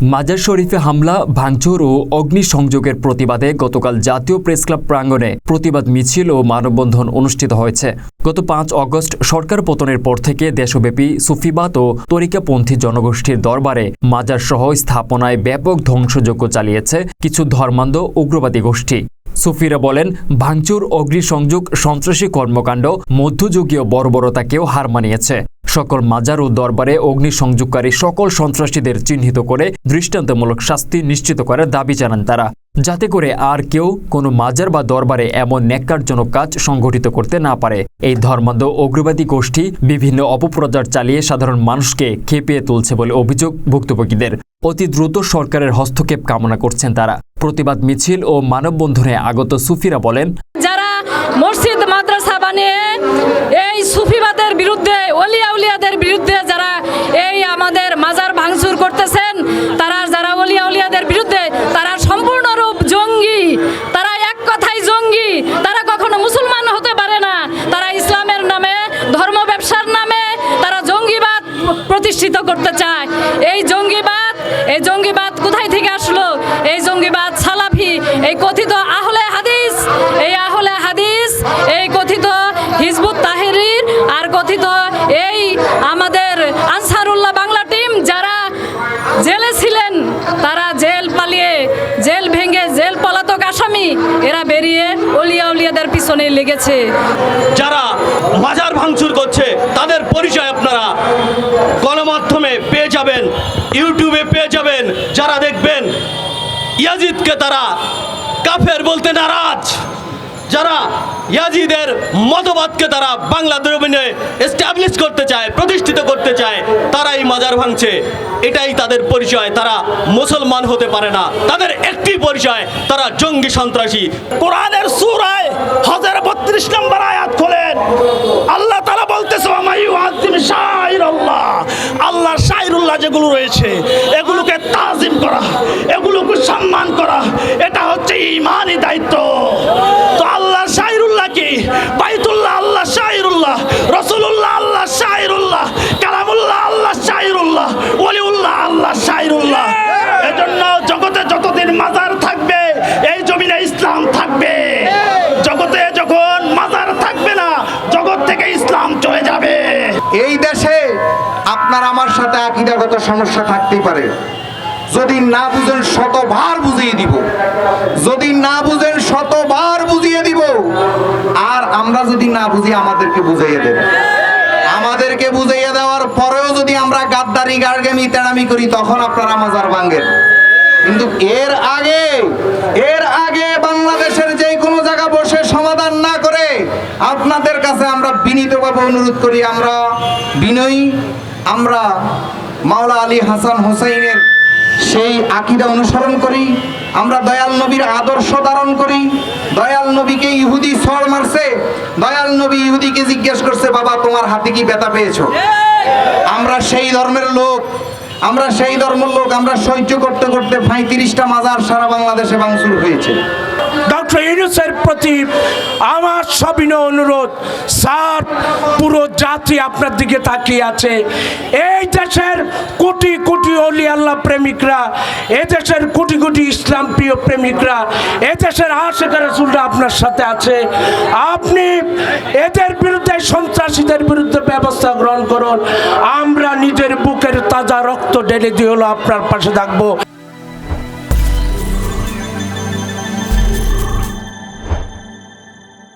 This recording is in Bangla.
মাজার শরীফে হামলা, ভাঙচুর ও অগ্নিসংযোগের প্রতিবাদে গতকাল জাতীয় প্রেসক্লাব প্রাঙ্গণে প্রতিবাদ মিছিল ও মানববন্ধন অনুষ্ঠিত হয়েছে। গত ৫ অগস্ট সরকার পতনের পর থেকে দেশব্যাপী সুফিবাদ ও তরিকাপন্থী জনগোষ্ঠীর দরবারে মাজারসহ স্থাপনায় ব্যাপক ধ্বংসযজ্ঞ চালিয়েছে কিছু ধর্মান্ধ উগ্রবাদী গোষ্ঠী। সুফিরা বলেন, ভাঙচুর, অগ্নিসংযোগ, সন্ত্রাসী কর্মকাণ্ড মধ্যযুগীয় বর্বরতাকেও হার মানিয়েছে। সকল মাজার ও দরবারে অগ্নিসংযোগকারী সকল সন্ত্রাসীদের চিহ্নিত করে দৃষ্টান্তমূলক শাস্তি নিশ্চিত করার দাবি জানান তারা, যাতে করে আর কেউ কোনো মাজার বা দরবারে এমন ন্যাক্কারজনক কাজ সংঘটিত করতে না পারে। এই ধর্মান্ধ উগ্রবাদী গোষ্ঠী বিভিন্ন অপপ্রচার চালিয়ে সাধারণ মানুষকে খেপিয়ে তুলছে বলে অভিযোগ ভুক্তভোগীদের। অতি দ্রুত সরকারের হস্তক্ষেপ কামনা করছেন তারা। প্রতিবাদ মিছিল ও মানববন্ধনে আগত সুফিরা বলেন, যারা মসজিদ মাদ্রাসা বানিয়ে এই সুফিবাদের বিরুদ্ধে, ওলিয়া উলিয়াদের বিরুদ্ধে যারা এই আমাদের মাজার ভাঙচুর করতেছেন, যারা ওলিয়া উলিয়াদের বিরুদ্ধে, তারা সম্পূর্ণরূপ জঙ্গি। তারা এক কথায় জঙ্গি। তারা কখনো মুসলমান হতে পারে না। তারা ইসলামের নামে, ধর্ম ব্যবসার নামে তারা জঙ্গিবাদ প্রতিষ্ঠিত করতে চায়। এই জঙ্গিবাদ কোথায় থেকে আসলো? এই জঙ্গিবাদ সালাফি, এই কথিত আহলে হাদিস, এই কথিত হিজবুত তাহরির আর কথিত এই আমাদের আনসারুল্লাহ বাংলা টিম যারা জেলে ছিলেন, তারা জেল ভেঙে জেল পলাতক আসামি, এরা বেরিয়ে ওলিয়া উলিয়াদের পিছনে লেগেছে। যারা মাজার ভাঙচুর করছে তাদের পরিচয় আপনারা গণমাধ্যমে পেয়ে যাবেন, ইউটিউবে পেয়ে যাবেন। যারা দেখবেন ইয়াজিদকে তারা কাফের বলতে নারাজ, যারা ইয়াজিদের মতবাদকে তারা বাংলা জমিনে এস্টাবলিশ করতে চায়, প্রতিষ্ঠিত করতে চায়, তারাই মাজার ভাঙছে। এটাই তাদের পরিচয়। তারা মুসলমান হতে পারে না। তাদের একটি পরিচয়, তারা জঙ্গি সন্ত্রাসী। কোরআনের সূরায় হজের ৩২ নম্বর আয়াত খোলেন, আল্লাহ তাআলা বলতেছে, আল্লাহ শাইরুল্লাহ যেগুলো রয়েছে এগুলোকে তাজিম করা, এগুলোকে সম্মান করা, এটা হচ্ছে ঈমানি দায়িত্ব। তো আল্লাহ শাইরুল্লাহ কি? বাইতুল্লাহ আল্লাহ শাইরুল্লাহ, রাসূলুল্লাহ আল্লাহ শাইরুল্লাহ, কালামুল্লাহ আল্লাহ শাইরুল্লাহ, ওলিউল্লাহ আল্লাহ শাইরুল্লাহ। এজন্য জগতে যতদিন মাজার থাকবে এই জমিনে ইসলাম থাকবে। জগতে যখন মাজার থাকবে না, জগৎ থেকে ইসলাম চলে যাবে। এই দেশে আপনার আমার সাথে আকীদাগত সমস্যা থাকতেই পারে। যদি না বুঝেন শতবার বুঝিয়ে দিব, যদি না বুঝেন শতবার বুঝিয়ে দিব। আর আমরা যদি না বুঝি আমাদেরকে বুঝিয়ে দেব। আমাদেরকে বুঝিয়ে দেওয়ার পরেও যদি আমরা গাদ্দারি, গার্গেমি, তেড়ামি করি, তখন আপনারা মাজার ভাঙেন। কিন্তু এর আগে বাংলাদেশের যে কোনো জায়গা বসে সমাধান না করে আপনাদের কাছে আমরা বিনীতভাবে অনুরোধ করি, আমরা মাওলা আলী হাসান হোসেইনের সেই আকীদা অনুসরণ করি, আমরা দয়াল নবীর আদর্শ ধারণ করি। দয়াল নবীকে ইহুদি ছড় মারছে, দয়াল নবী ইহুদিকে জিজ্ঞেস করছে, বাবা তোমার হাতে কি ব্যথা পেয়েছো? আমরা সেই ধর্মের লোক, আমরা সহ্য করতে করতে ৩৫টা মাজার সারা বাংলাদেশে ভাঙচুর হয়েছে। ডক্টর ইউনূসের প্রতি আমার সবিনয় অনুরোধ, স্যার, পুরো জাতি আপনার দিকে তাকিয়ে আছে। এই দেশের কোটি কোটি ওলি আল্লাহ প্রেমিকরা, এ দেশের কোটি কোটি ইসলাম প্রিয় প্রেমিকরা, এ দেশের আশিক রাসূলরা আপনার সাথে আছে। আপনি এদের বিরুদ্ধে, সন্ত্রাসীদের বিরুদ্ধে ব্যবস্থা গ্রহণ করুন। আমরা নিজের বুকের তাজা রক্ত ঢেলে দিয়ে হলো আপনার পাশে থাকবো।